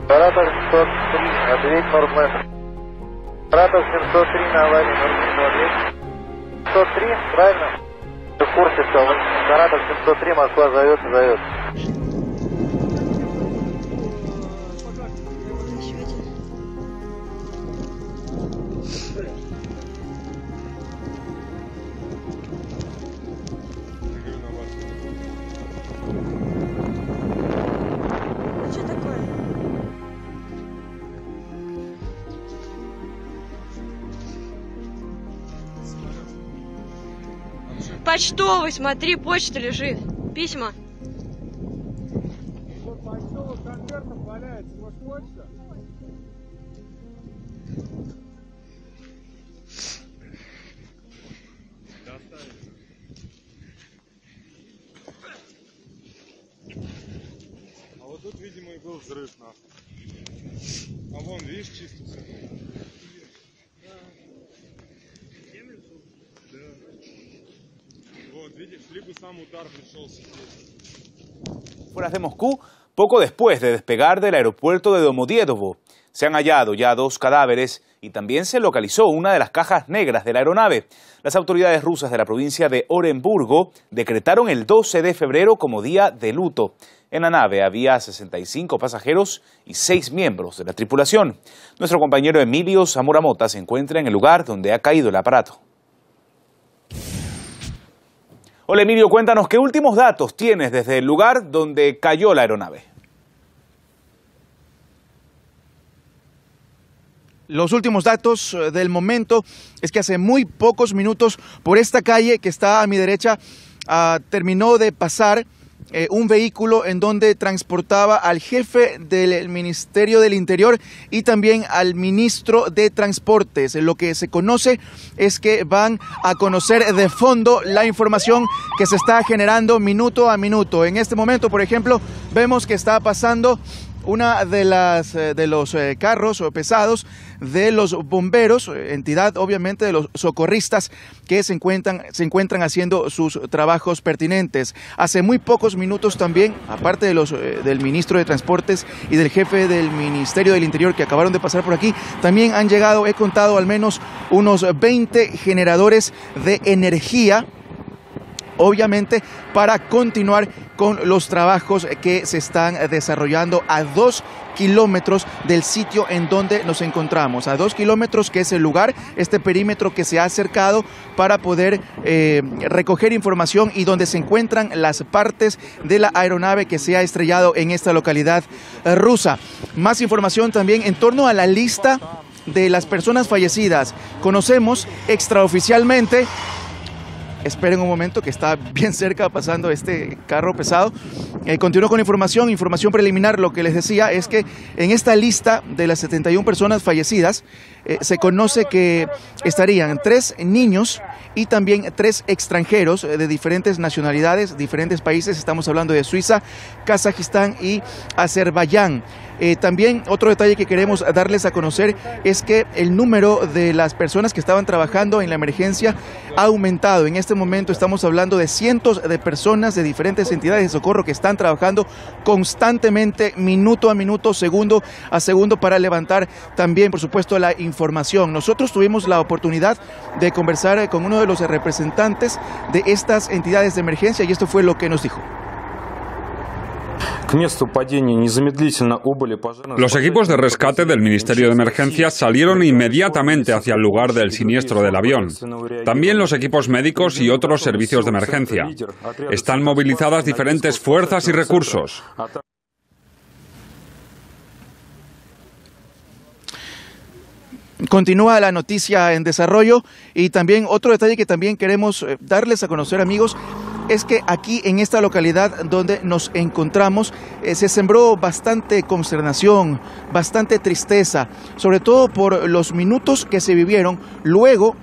Оператор 703, ответь Нордвест. Оператор 703 на аварии, Нордвест. 703, правильно? В курсе все. Оператор 703, Москва зовет. Почтовый, смотри, почта лежит. Письма. Вот почтовых конвертов валяется, может, почта? А вот тут, видимо, и был взрыв, нахуй. А вон, видишь, чисто все. Fuera de Moscú, poco después de despegar del aeropuerto de Domodedovo, se han hallado ya 2 cadáveres y también se localizó una de las cajas negras de la aeronave. Las autoridades rusas de la provincia de Orenburgo decretaron el 12 de febrero como día de luto. En la nave había 65 pasajeros y 6 miembros de la tripulación. Nuestro compañero Emilio Zamora Mota se encuentra en el lugar donde ha caído el aparato. Hola Emilio, cuéntanos qué últimos datos tienes desde el lugar donde cayó la aeronave. Los últimos datos del momento es que hace muy pocos minutos por esta calle que está a mi derecha terminó de pasar un vehículo en donde transportaba al jefe del Ministerio del Interior y también al ministro de Transportes. Lo que se conoce es que van a conocer de fondo la información que se está generando minuto a minuto. En este momento, por ejemplo, vemos que está pasando una de los carros pesados de los bomberos, entidad obviamente de los socorristas que se encuentran haciendo sus trabajos pertinentes. Hace muy pocos minutos también, aparte de del ministro de Transportes y del jefe del Ministerio del Interior que acabaron de pasar por aquí, también han llegado, he contado al menos unos 20 generadores de energía, obviamente para continuar con los trabajos que se están desarrollando a 2 kilómetros del sitio en donde nos encontramos, a 2 kilómetros que es el lugar, este perímetro que se ha acercado para poder recoger información y donde se encuentran las partes de la aeronave que se ha estrellado en esta localidad rusa. Más información también en torno a la lista de las personas fallecidas. Conocemos extraoficialmente. Esperen un momento que está bien cerca pasando este carro pesado. Continúo con información preliminar. Lo que les decía es que en esta lista de las 71 personas fallecidas se conoce que estarían 3 niños y también 3 extranjeros de diferentes nacionalidades, diferentes países. Estamos hablando de Suiza, Kazajistán y Azerbaiyán. También otro detalle que queremos darles a conocer es que el número de las personas que estaban trabajando en la emergencia ha aumentado. En este momento estamos hablando de cientos de personas de diferentes entidades de socorro que están trabajando constantemente, minuto a minuto, segundo a segundo, para levantar también, por supuesto, la información. Nosotros tuvimos la oportunidad de conversar con uno de los representantes de estas entidades de emergencia y esto fue lo que nos dijo. Los equipos de rescate del Ministerio de Emergencias salieron inmediatamente hacia el lugar del siniestro del avión. También los equipos médicos y otros servicios de emergencia. Están movilizadas diferentes fuerzas y recursos. Continúa la noticia en desarrollo y también otro detalle que también queremos darles a conocer, amigos, es que aquí en esta localidad donde nos encontramos se sembró bastante consternación, bastante tristeza, sobre todo por los minutos que se vivieron luego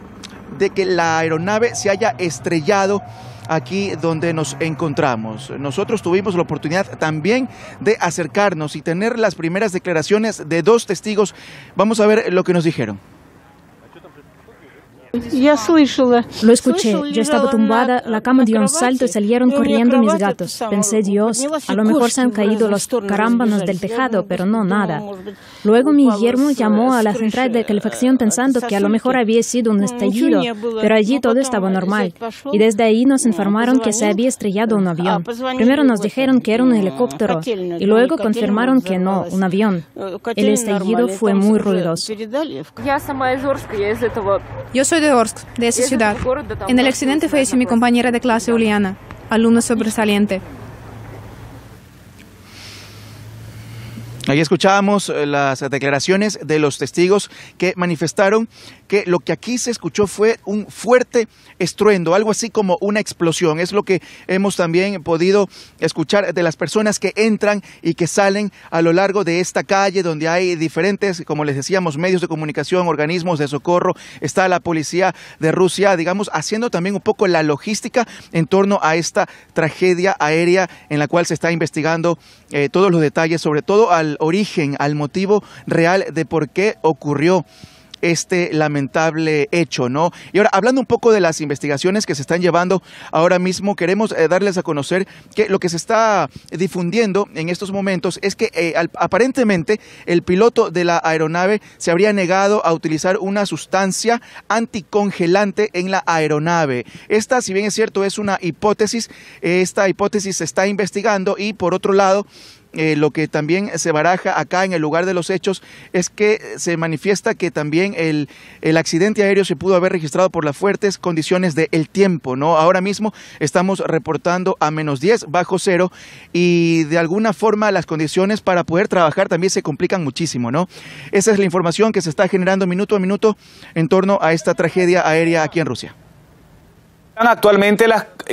de que la aeronave se haya estrellado aquí donde nos encontramos. Nosotros tuvimos la oportunidad también de acercarnos y tener las primeras declaraciones de 2 testigos. Vamos a ver lo que nos dijeron. Lo escuché, yo estaba tumbada, la cama dio un salto y salieron corriendo mis gatos. Pensé, Dios, a lo mejor se han caído los carámbanos del tejado, pero no, nada. Luego mi yerno llamó a la central de calefacción pensando que a lo mejor había sido un estallido, pero allí todo estaba normal. Y desde ahí nos informaron que se había estrellado un avión. Primero nos dijeron que era un helicóptero y luego confirmaron que no, un avión. El estallido fue muy ruidoso. Yo soy de Orsk, de esa ciudad. En el accidente falleció mi compañera de clase, Uliana, alumna sobresaliente. Ahí escuchábamos las declaraciones de los testigos que manifestaron que lo que aquí se escuchó fue un fuerte estruendo, algo así como una explosión. Es lo que hemos también podido escuchar de las personas que entran y que salen a lo largo de esta calle donde hay diferentes, como les decíamos, medios de comunicación, organismos de socorro. Está la policía de Rusia, digamos, haciendo también un poco la logística en torno a esta tragedia aérea en la cual se está investigando todos los detalles, sobre todo al origen, al motivo real de por qué ocurrió este lamentable hecho, ¿no? Y ahora, hablando un poco de las investigaciones que se están llevando ahora mismo, queremos darles a conocer que lo que se está difundiendo en estos momentos es que aparentemente el piloto de la aeronave se habría negado a utilizar una sustancia anticongelante en la aeronave. Esta, si bien es cierto, es una hipótesis, esta hipótesis se está investigando y por otro lado, lo que también se baraja acá en el lugar de los hechos es que se manifiesta que también el accidente aéreo se pudo haber registrado por las fuertes condiciones del tiempo, ¿no? Ahora mismo estamos reportando a -10 bajo cero y de alguna forma las condiciones para poder trabajar también se complican muchísimo, ¿no? Esa es la información que se está generando minuto a minuto en torno a esta tragedia aérea aquí en Rusia.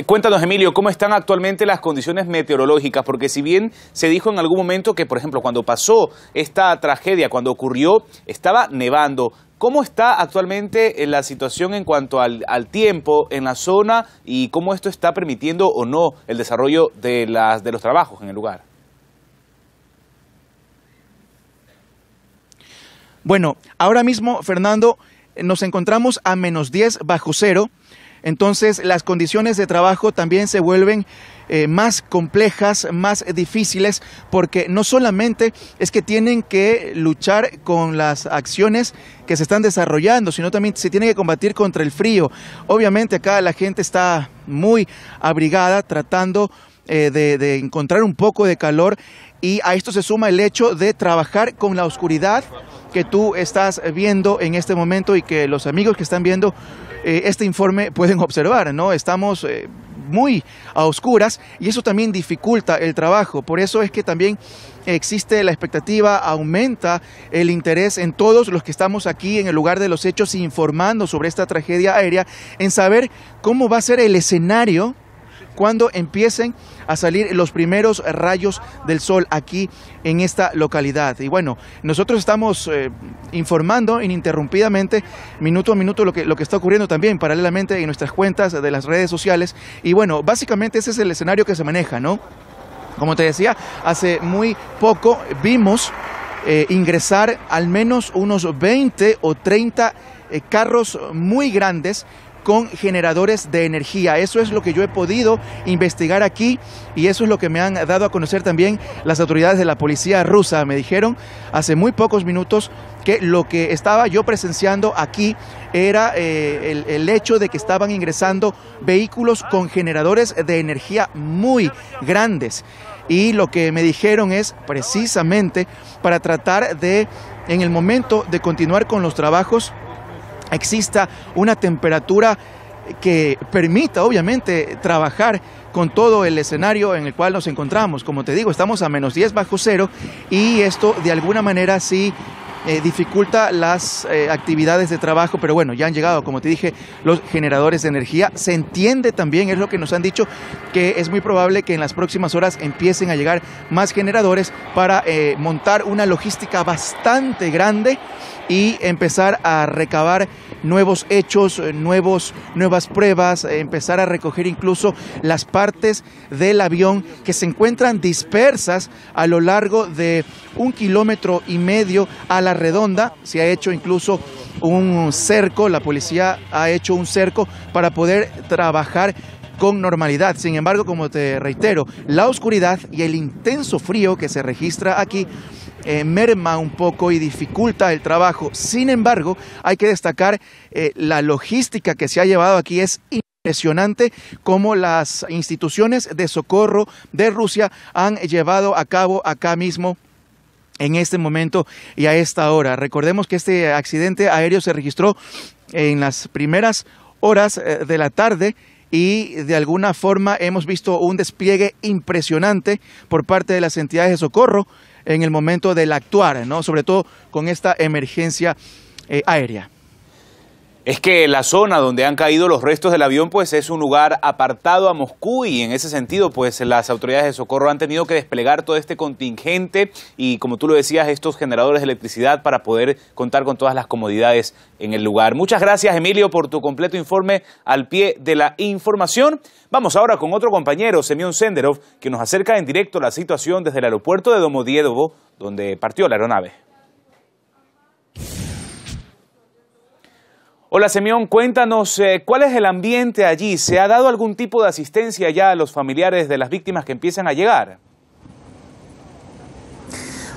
Cuéntanos, Emilio, ¿cómo están actualmente las condiciones meteorológicas? Porque si bien se dijo en algún momento que, por ejemplo, cuando pasó esta tragedia, cuando ocurrió, estaba nevando. ¿Cómo está actualmente la situación en cuanto al tiempo en la zona y cómo esto está permitiendo o no el desarrollo de los trabajos en el lugar? Bueno, ahora mismo, Fernando, nos encontramos a -10 bajo cero. Entonces las condiciones de trabajo también se vuelven más complejas, más difíciles, porque no solamente es que tienen que luchar con las acciones que se están desarrollando, sino también se tiene que combatir contra el frío. Obviamente acá la gente está muy abrigada, tratando de encontrar un poco de calor, y a esto se suma el hecho de trabajar con la oscuridad que tú estás viendo en este momento y que los amigos que están viendo este informe pueden observar, ¿no? Estamos muy a oscuras y eso también dificulta el trabajo. Por eso es que también existe la expectativa, aumenta el interés en todos los que estamos aquí en el lugar de los hechos informando sobre esta tragedia aérea, en saber cómo va a ser el escenario cuando empiecen a salir los primeros rayos del sol aquí en esta localidad. Y bueno, nosotros estamos informando ininterrumpidamente, minuto a minuto, lo que está ocurriendo también paralelamente en nuestras cuentas de las redes sociales. Y bueno, básicamente ese es el escenario que se maneja, ¿no? Como te decía, hace muy poco vimos ingresar al menos unos 20 o 30 carros muy grandes con generadores de energía. Eso es lo que yo he podido investigar aquí y eso es lo que me han dado a conocer también las autoridades de la policía rusa. Me dijeron hace muy pocos minutos que lo que estaba yo presenciando aquí era el hecho de que estaban ingresando vehículos con generadores de energía muy grandes. Y lo que me dijeron es precisamente para tratar de, en el momento de continuar con los trabajos, exista una temperatura que permita obviamente trabajar con todo el escenario en el cual nos encontramos. Como te digo, estamos a -10 bajo cero y esto de alguna manera sí dificulta las actividades de trabajo, pero bueno, ya han llegado, como te dije, los generadores de energía. Se entiende también, es lo que nos han dicho, que es muy probable que en las próximas horas empiecen a llegar más generadores para montar una logística bastante grande y empezar a recabar nuevos hechos, nuevas pruebas, empezar a recoger incluso las partes del avión que se encuentran dispersas a lo largo de 1,5 kilómetros a la redonda. Se ha hecho incluso un cerco, la policía ha hecho un cerco para poder trabajar con normalidad. Sin embargo, como te reitero, la oscuridad y el intenso frío que se registra aquí merma un poco y dificulta el trabajo. Sin embargo, hay que destacar la logística que se ha llevado aquí. Es impresionante cómo las instituciones de socorro de Rusia han llevado a cabo acá mismo en este momento y a esta hora. Recordemos que este accidente aéreo se registró en las primeras horas de la tarde y de alguna forma hemos visto un despliegue impresionante por parte de las entidades de socorro en el momento del actuar, ¿no? Sobre todo con esta emergencia aérea. Es que la zona donde han caído los restos del avión pues es un lugar apartado a Moscú y en ese sentido pues las autoridades de socorro han tenido que desplegar todo este contingente y como tú lo decías, estos generadores de electricidad para poder contar con todas las comodidades en el lugar. Muchas gracias, Emilio, por tu completo informe al pie de la información. Vamos ahora con otro compañero, Semyon Senderov, que nos acerca en directo la situación desde el aeropuerto de Domodédovo, donde partió la aeronave. Hola, Semyon, cuéntanos cuál es el ambiente allí. ¿Se ha dado algún tipo de asistencia ya a los familiares de las víctimas que empiezan a llegar?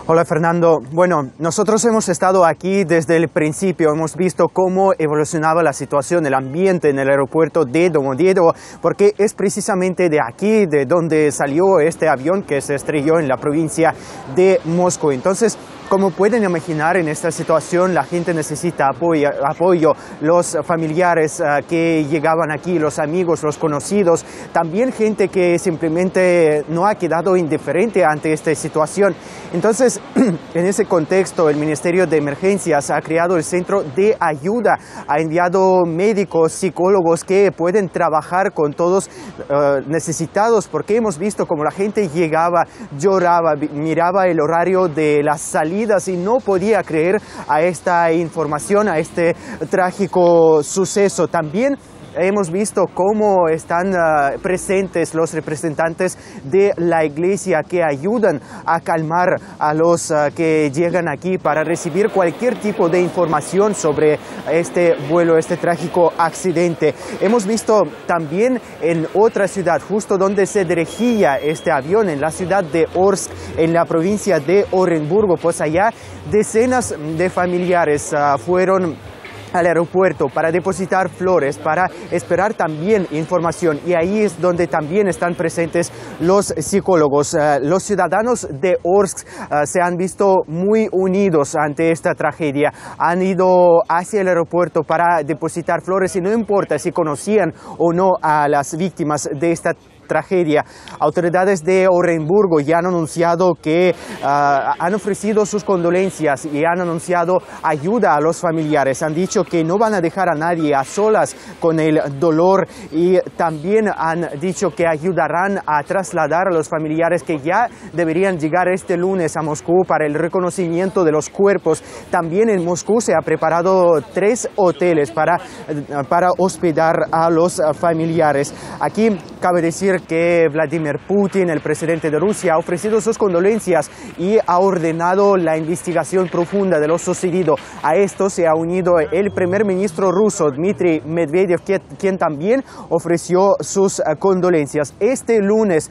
Hola Fernando, bueno, nosotros hemos estado aquí desde el principio, hemos visto cómo evolucionaba la situación, el ambiente en el aeropuerto de Domodédovo, porque es precisamente de aquí de donde salió este avión que se estrelló en la provincia de Moscú. Entonces, como pueden imaginar, en esta situación la gente necesita apoyo, los familiares que llegaban aquí, los amigos, los conocidos, también gente que simplemente no ha quedado indiferente ante esta situación. Entonces, en ese contexto, el Ministerio de Emergencias ha creado el Centro de Ayuda, ha enviado médicos, psicólogos que pueden trabajar con todos necesitados, porque hemos visto como la gente llegaba, lloraba, miraba el horario de las salidas y no podía creer a esta información, a este trágico suceso. También hemos visto cómo están presentes los representantes de la iglesia que ayudan a calmar a los que llegan aquí para recibir cualquier tipo de información sobre este vuelo, este trágico accidente. Hemos visto también en otra ciudad, justo donde se dirigía este avión, en la ciudad de Orsk, en la provincia de Orenburgo, pues allá decenas de familiares fueron al aeropuerto para depositar flores, para esperar también información, y ahí es donde también están presentes los psicólogos. Los ciudadanos de Orsk se han visto muy unidos ante esta tragedia, han ido hacia el aeropuerto para depositar flores y no importa si conocían o no a las víctimas de esta tragedia. Autoridades de Orenburgo ya han anunciado que han ofrecido sus condolencias y han anunciado ayuda a los familiares. Han dicho que no van a dejar a nadie a solas con el dolor y también han dicho que ayudarán a trasladar a los familiares que ya deberían llegar este lunes a Moscú para el reconocimiento de los cuerpos. También en Moscú se ha preparado 3 hoteles para hospedar a los familiares. Aquí cabe decir que Vladimir Putin, el presidente de Rusia, ha ofrecido sus condolencias y ha ordenado la investigación profunda de lo sucedido. A esto se ha unido el primer ministro ruso, Dmitry Medvedev, quien también ofreció sus condolencias. Este lunes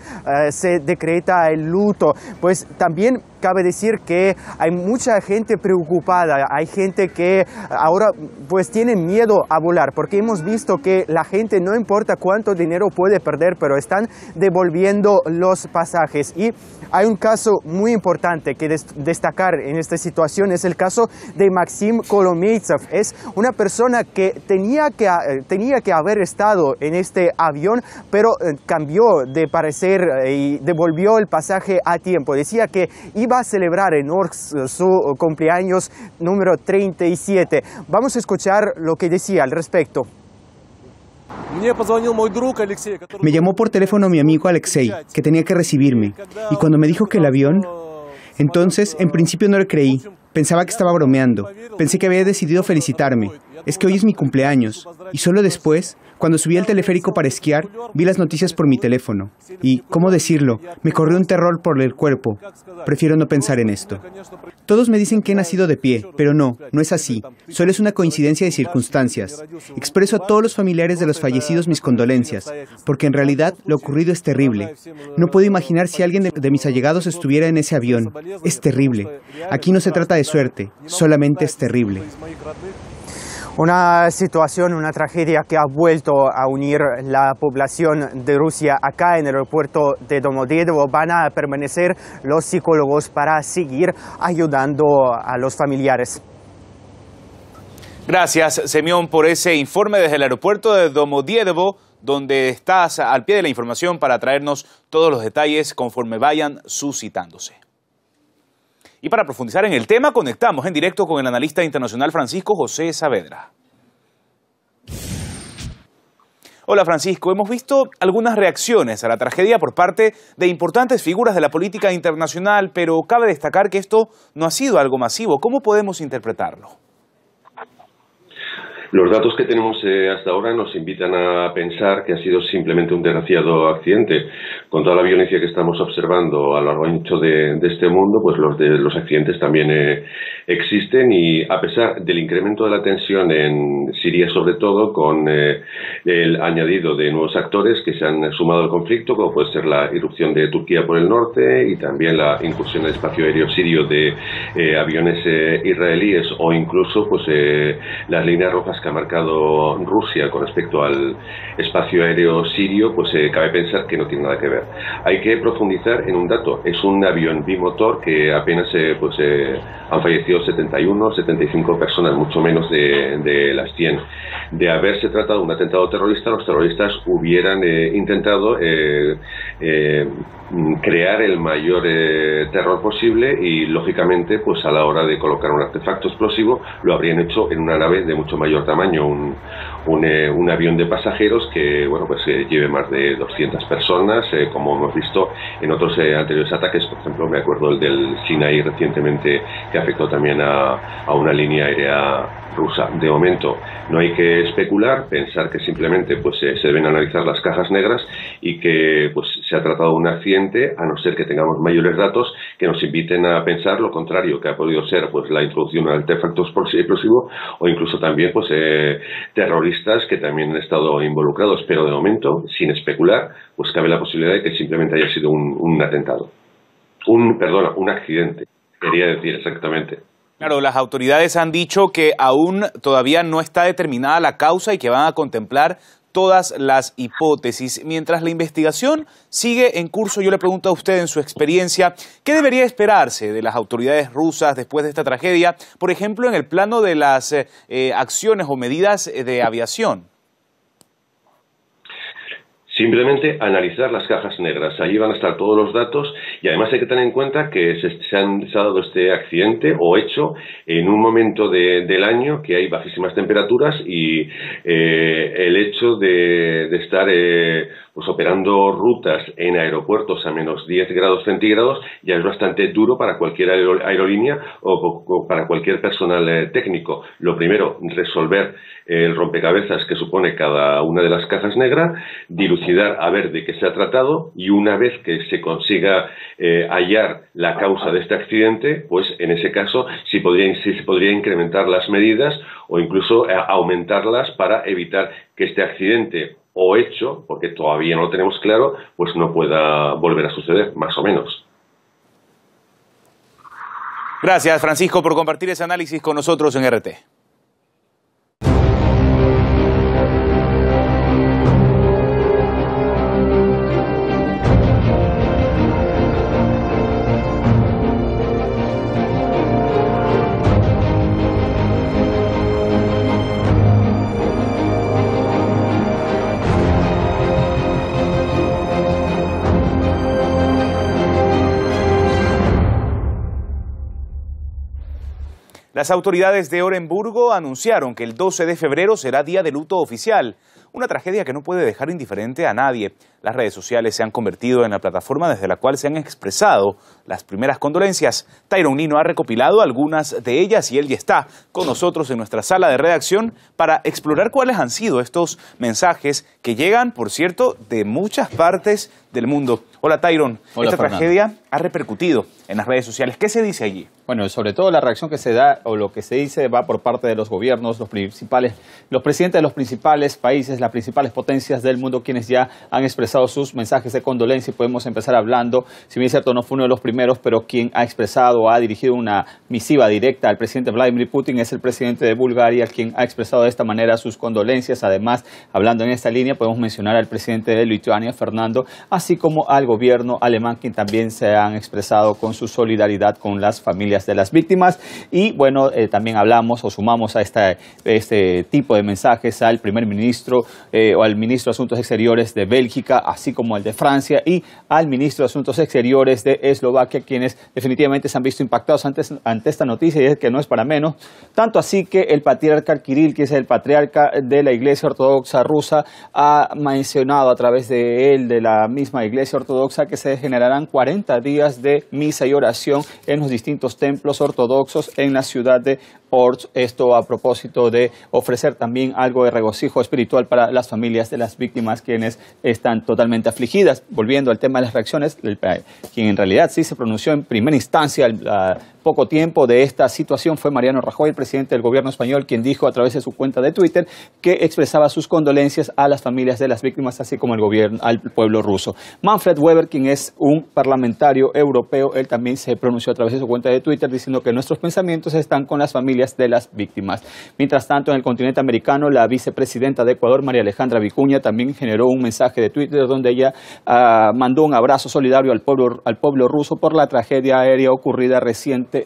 se decreta el luto, pues también cabe decir que hay mucha gente preocupada, hay gente que ahora pues tiene miedo a volar, porque hemos visto que la gente, no importa cuánto dinero puede perder, pero están devolviendo los pasajes. Y hay un caso muy importante que destacar en esta situación, es el caso de Maxim Kolomeitsev. Es una persona que tenía que haber estado en este avión, pero cambió de parecer y devolvió el pasaje a tiempo. Decía que iba a celebrar en Orsk su cumpleaños número 37. Vamos a escuchar lo que decía al respecto. Me llamó por teléfono mi amigo Alexei, que tenía que recibirme, y cuando me dijo que el avión... Entonces, en principio no le creí, pensaba que estaba bromeando, pensé que había decidido felicitarme. es que hoy es mi cumpleaños. Y solo después, cuando subí al teleférico para esquiar, vi las noticias por mi teléfono. Y, ¿cómo decirlo? Me corrió un terror por el cuerpo. Prefiero no pensar en esto. Todos me dicen que he nacido de pie, pero no es así. Solo es una coincidencia de circunstancias. Expreso a todos los familiares de los fallecidos mis condolencias, porque en realidad lo ocurrido es terrible. No puedo imaginar si alguien de mis allegados estuviera en ese avión. Es terrible. Aquí no se trata de suerte, solamente es terrible. Una situación, una tragedia que ha vuelto a unir la población de Rusia acá en el aeropuerto de Domodedovo. Van a permanecer los psicólogos para seguir ayudando a los familiares. Gracias, Semyon, por ese informe desde el aeropuerto de Domodedovo, donde estás al pie de la información para traernos todos los detalles conforme vayan suscitándose. Y para profundizar en el tema, conectamos en directo con el analista internacional Francisco José Saavedra. Hola Francisco, hemos visto algunas reacciones a la tragedia por parte de importantes figuras de la política internacional, pero cabe destacar que esto no ha sido algo masivo. ¿Cómo podemos interpretarlo? Los datos que tenemos hasta ahora nos invitan a pensar que ha sido simplemente un desgraciado accidente. Con toda la violencia que estamos observando a lo largo y ancho de este mundo, pues los accidentes también existen, y a pesar del incremento de la tensión en Siria, sobre todo con el añadido de nuevos actores que se han sumado al conflicto, como puede ser la irrupción de Turquía por el norte y también la incursión en el espacio aéreo sirio de aviones israelíes, o incluso pues las líneas rojas que ha marcado Rusia con respecto al espacio aéreo sirio, pues cabe pensar que no tiene nada que ver. Hay que profundizar en un dato: es un avión bimotor que apenas han fallecido 71, 75 personas, mucho menos de las 100. De haberse tratado de un atentado terrorista, los terroristas hubieran intentado crear el mayor terror posible, y lógicamente pues a la hora de colocar un artefacto explosivo lo habrían hecho en una nave de mucho mayor tamaño, un avión de pasajeros que lleve más de 200 personas, como hemos visto en otros anteriores ataques. Por ejemplo, me acuerdo el del Sinaí recientemente, que afectó también a una línea aérea rusa. De momento no hay que especular, pensar que simplemente se deben analizar las cajas negras y que se ha tratado de un accidente, a no ser que tengamos mayores datos que nos inviten a pensar lo contrario, que ha podido ser la introducción de un artefacto explosivo, o incluso también terroristas que también han estado involucrados. Pero de momento, sin especular, cabe la posibilidad de que simplemente haya sido un atentado. Un accidente, quería decir exactamente. Claro, las autoridades han dicho que aún todavía no está determinada la causa y que van a contemplar todas las hipótesis. Mientras la investigación sigue en curso, yo le pregunto a usted, en su experiencia, ¿qué debería esperarse de las autoridades rusas después de esta tragedia? Por ejemplo, en el plano de las acciones o medidas de aviación. Simplemente analizar las cajas negras. Allí van a estar todos los datos, y además hay que tener en cuenta que se ha dado este accidente o hecho en un momento del año que hay bajísimas temperaturas, y el hecho de estar operando rutas en aeropuertos a menos 10 grados centígrados ya es bastante duro para cualquier aerolínea o para cualquier personal técnico. Lo primero, resolver el rompecabezas que supone cada una de las cajas negras, dilucidar a ver de qué se ha tratado, y una vez que se consiga hallar la causa de este accidente, pues en ese caso se podría incrementar las medidas o incluso aumentarlas para evitar que este accidente o hecho, porque todavía no lo tenemos claro, pues no pueda volver a suceder, más o menos. Gracias, Francisco, por compartir ese análisis con nosotros en RT. Las autoridades de Oremburgo anunciaron que el 12 de febrero será día de luto oficial, Una tragedia que no puede dejar indiferente a nadie. Las redes sociales se han convertido en la plataforma desde la cual se han expresado las primeras condolencias. Tyron Nino ha recopilado algunas de ellas y él ya está con nosotros en nuestra sala de redacción para explorar cuáles han sido estos mensajes que llegan, por cierto, de muchas partes del mundo. Hola Tyron, esta tragedia ha repercutido en las redes sociales. ¿Qué se dice allí? Bueno, sobre todo la reacción que se da o lo que se dice va por parte de los gobiernos, los presidentes de los principales países, las principales potencias del mundo, quienes ya han expresado sus mensajes de condolencia, y podemos empezar hablando, si bien es cierto no fue uno de los primeros, pero quien ha expresado o ha dirigido una misiva directa al presidente Vladimir Putin es el presidente de Bulgaria, quien ha expresado de esta manera sus condolencias. Además, hablando en esta línea, podemos mencionar al presidente de Lituania, Fernando, así como al gobierno alemán, quien también se han expresado con su solidaridad con las familias de las víctimas. Y bueno, también hablamos o sumamos a este tipo de mensajes al primer ministro o al ministro de Asuntos Exteriores de Bélgica, así como al de Francia, y al ministro de Asuntos Exteriores de Eslovaquia, quienes definitivamente se han visto impactados ante esta noticia, y es que no es para menos. Tanto así que el patriarca Kirill, que es el patriarca de la Iglesia Ortodoxa rusa, ha mencionado a través de él, de la misma Iglesia Ortodoxa, que se generarán 40 días de misa y oración en los distintos templos ortodoxos en la ciudad de Orsk. Esto a propósito de ofrecer también algo de regocijo espiritual para las familias de las víctimas, quienes están totalmente afligidas. Volviendo al tema de las reacciones, quien en realidad sí se pronunció en primera instancia al poco tiempo de esta situación fue Mariano Rajoy, el presidente del gobierno español, quien dijo a través de su cuenta de Twitter que expresaba sus condolencias a las familias de las víctimas, así como al pueblo ruso. Manfred Weber, quien es un parlamentario europeo, él también se pronunció a través de su cuenta de Twitter diciendo que nuestros pensamientos están con las familias de las víctimas. Mientras tanto, en el continente americano, la vicepresidenta de Ecuador, María Alejandra Vicuña, también generó un mensaje de Twitter donde ella mandó un abrazo solidario al pueblo ruso por la tragedia aérea ocurrida recientemente.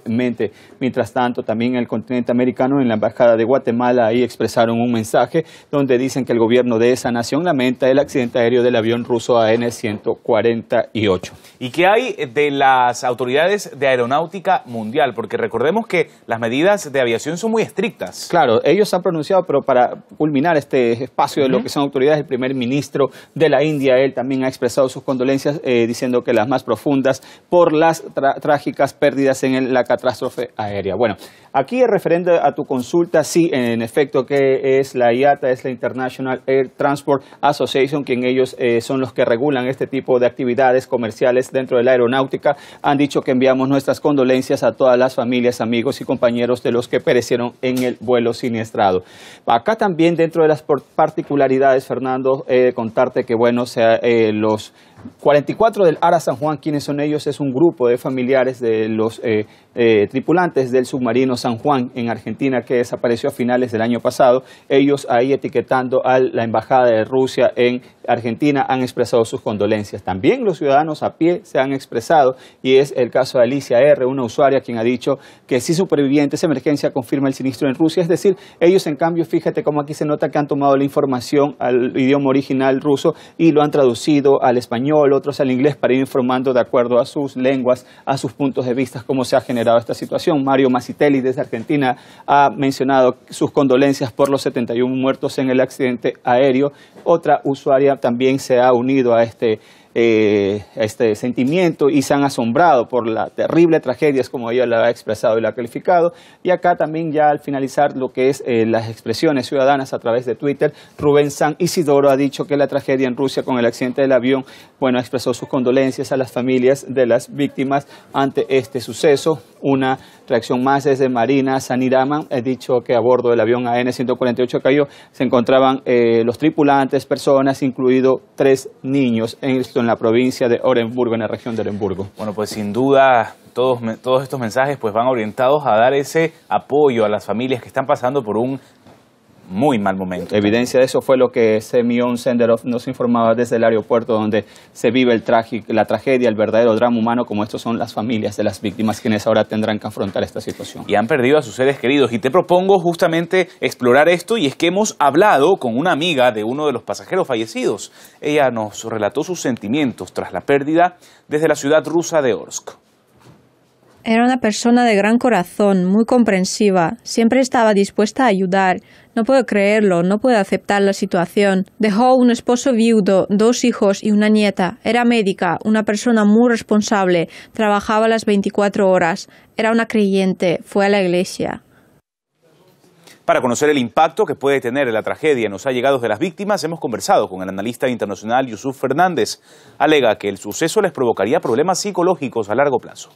Mientras tanto, también en el continente americano, en la embajada de Guatemala, ahí expresaron un mensaje donde dicen que el gobierno de esa nación lamenta el accidente aéreo del avión ruso AN-148. ¿Y qué hay de las autoridades de aeronáutica mundial? Porque recordemos que las medidas de aviación son muy estrictas. Claro, ellos han pronunciado, pero para culminar este espacio de lo que son autoridades, el primer ministro de la India, él también ha expresado sus condolencias, diciendo que las más profundas por las trágicas pérdidas en la catástrofe aérea. Bueno, aquí referente a tu consulta, sí, en efecto, que es la IATA, es la International Air Transport Association, quien ellos son los que regulan este tipo de actividades comerciales dentro de la aeronáutica. Han dicho que enviamos nuestras condolencias a todas las familias, amigos y compañeros de los que perecieron en el vuelo siniestrado. Acá también, dentro de las particularidades, Fernando, contarte que, bueno, los 44 del ARA San Juan, ¿quiénes son ellos? Es un grupo de familiares de los tripulantes del submarino San Juan en Argentina, que desapareció a finales del año pasado. Ellos ahí, etiquetando a la embajada de Rusia en Argentina, han expresado sus condolencias. También los ciudadanos a pie se han expresado, y es el caso de Alicia R., una usuaria quien ha dicho que si supervivientes de emergencia confirma el siniestro en Rusia. Es decir, ellos en cambio, fíjate cómo aquí se nota que han tomado la información al idioma original ruso y lo han traducido al español, otros al inglés, para ir informando de acuerdo a sus lenguas, a sus puntos de vista, cómo se ha generado esta situación. Mario Masitelli, desde Argentina, ha mencionado sus condolencias por los 71 muertos en el accidente aéreo. Otra usuaria también se ha unido a este sentimiento y se han asombrado por la terrible tragedia, es como ella la ha expresado y la ha calificado. Y acá también, ya al finalizar lo que es las expresiones ciudadanas a través de Twitter, Rubén San Isidoro ha dicho que la tragedia en Rusia con el accidente del avión, bueno, expresó sus condolencias a las familias de las víctimas ante este suceso. Una reacción más es de Marina Saniraman, ha dicho que a bordo del avión AN-148 cayó, se encontraban los tripulantes, personas, incluido 3 niños, en la provincia de Orenburgo, en la región de Orenburgo. Bueno, pues sin duda todos estos mensajes pues van orientados a dar ese apoyo a las familias que están pasando por un muy mal momento. Evidencia de eso fue lo que Semyon Senderov nos informaba desde el aeropuerto, donde se vive la tragedia, el verdadero drama humano, como estos son las familias de las víctimas, quienes ahora tendrán que afrontar esta situación. Y han perdido a sus seres queridos. Y te propongo justamente explorar esto, y es que hemos hablado con una amiga de uno de los pasajeros fallecidos. Ella nos relató sus sentimientos tras la pérdida desde la ciudad rusa de Orsk. Era una persona de gran corazón, muy comprensiva, siempre estaba dispuesta a ayudar. No puedo creerlo, no puedo aceptar la situación. Dejó un esposo viudo, 2 hijos y una nieta. Era médica, una persona muy responsable, trabajaba las 24 horas. Era una creyente, fue a la iglesia. Para conocer el impacto que puede tener la tragedia en los allegados de las víctimas, hemos conversado con el analista internacional Yusuf Fernández. Alega que el suceso les provocaría problemas psicológicos a largo plazo.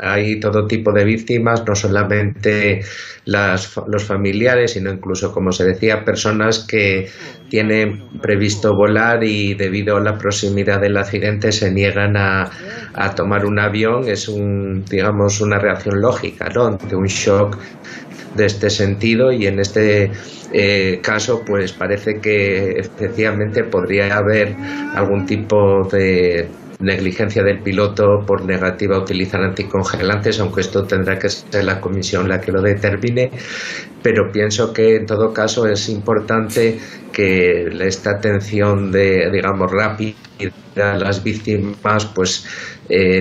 Hay todo tipo de víctimas, no solamente los familiares, sino incluso, como se decía, personas que tienen previsto volar y debido a la proximidad del accidente se niegan a tomar un avión. Es digamos, una reacción lógica, ¿no?, de un shock de este sentido, y en este caso pues parece que efectivamente podría haber algún tipo de negligencia del piloto por negativa a utilizar anticongelantes, aunque esto tendrá que ser la comisión la que lo determine, pero pienso que en todo caso es importante que esta atención digamos rápida a las víctimas pues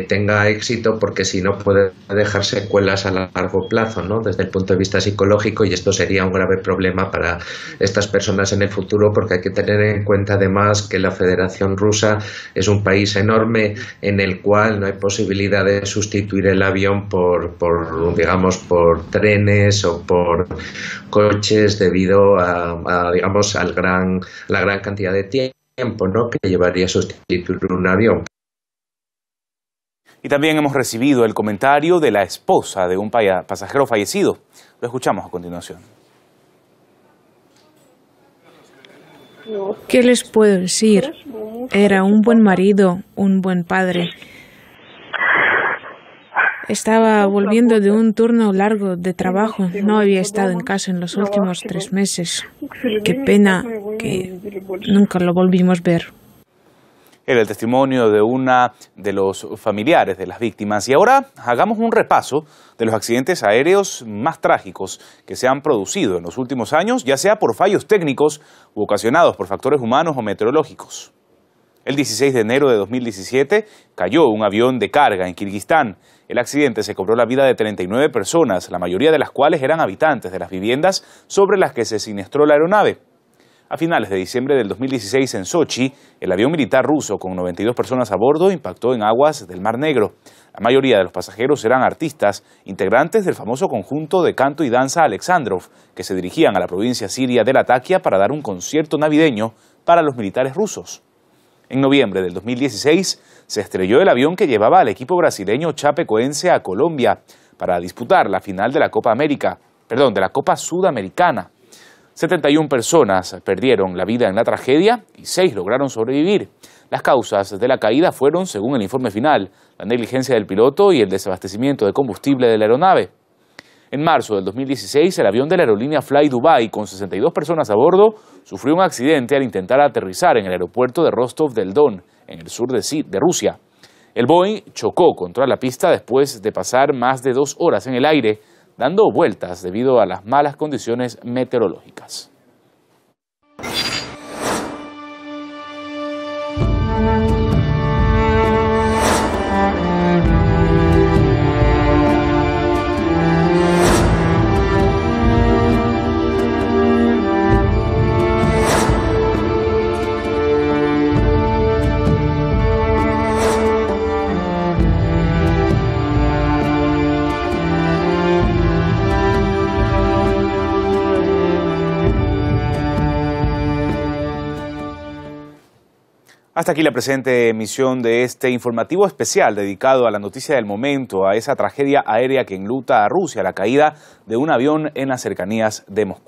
tenga éxito, porque si no puede dejar secuelas a largo plazo, ¿no?, desde el punto de vista psicológico, y esto sería un grave problema para estas personas en el futuro, porque hay que tener en cuenta además que la Federación Rusa es un país enorme en el cual no hay posibilidad de sustituir el avión por trenes o por coches debido a digamos la gran cantidad de tiempo, ¿no?, que llevaría a sustituir un avión. Y también hemos recibido el comentario de la esposa de un pasajero fallecido. Lo escuchamos a continuación. ¿Qué les puedo decir? Era un buen marido, un buen padre. Estaba volviendo de un turno largo de trabajo. No había estado en casa en los últimos 3 meses. Qué pena que nunca lo volvimos a ver. Era el testimonio de una de los familiares de las víctimas. Y ahora hagamos un repaso de los accidentes aéreos más trágicos que se han producido en los últimos años, ya sea por fallos técnicos u ocasionados por factores humanos o meteorológicos. El 16 de enero de 2017 cayó un avión de carga en Kirguistán. El accidente se cobró la vida de 39 personas, la mayoría de las cuales eran habitantes de las viviendas sobre las que se siniestró la aeronave. A finales de diciembre del 2016 en Sochi, el avión militar ruso con 92 personas a bordo impactó en aguas del Mar Negro. La mayoría de los pasajeros eran artistas, integrantes del famoso conjunto de canto y danza Alexandrov, que se dirigían a la provincia siria de Latakia para dar un concierto navideño para los militares rusos. En noviembre del 2016 se estrelló el avión que llevaba al equipo brasileño Chapecoense a Colombia para disputar la final de la Copa Sudamericana. 71 personas perdieron la vida en la tragedia y 6 lograron sobrevivir. Las causas de la caída fueron, según el informe final, la negligencia del piloto y el desabastecimiento de combustible de la aeronave. En marzo del 2016, el avión de la aerolínea Fly Dubai, con 62 personas a bordo, sufrió un accidente al intentar aterrizar en el aeropuerto de Rostov del Don, en el sur de Rusia. El Boeing chocó contra la pista después de pasar más de 2 horas en el aire, dando vueltas debido a las malas condiciones meteorológicas. Hasta aquí la presente emisión de este informativo especial dedicado a la noticia del momento, a esa tragedia aérea que enluta a Rusia, la caída de un avión en las cercanías de Moscú.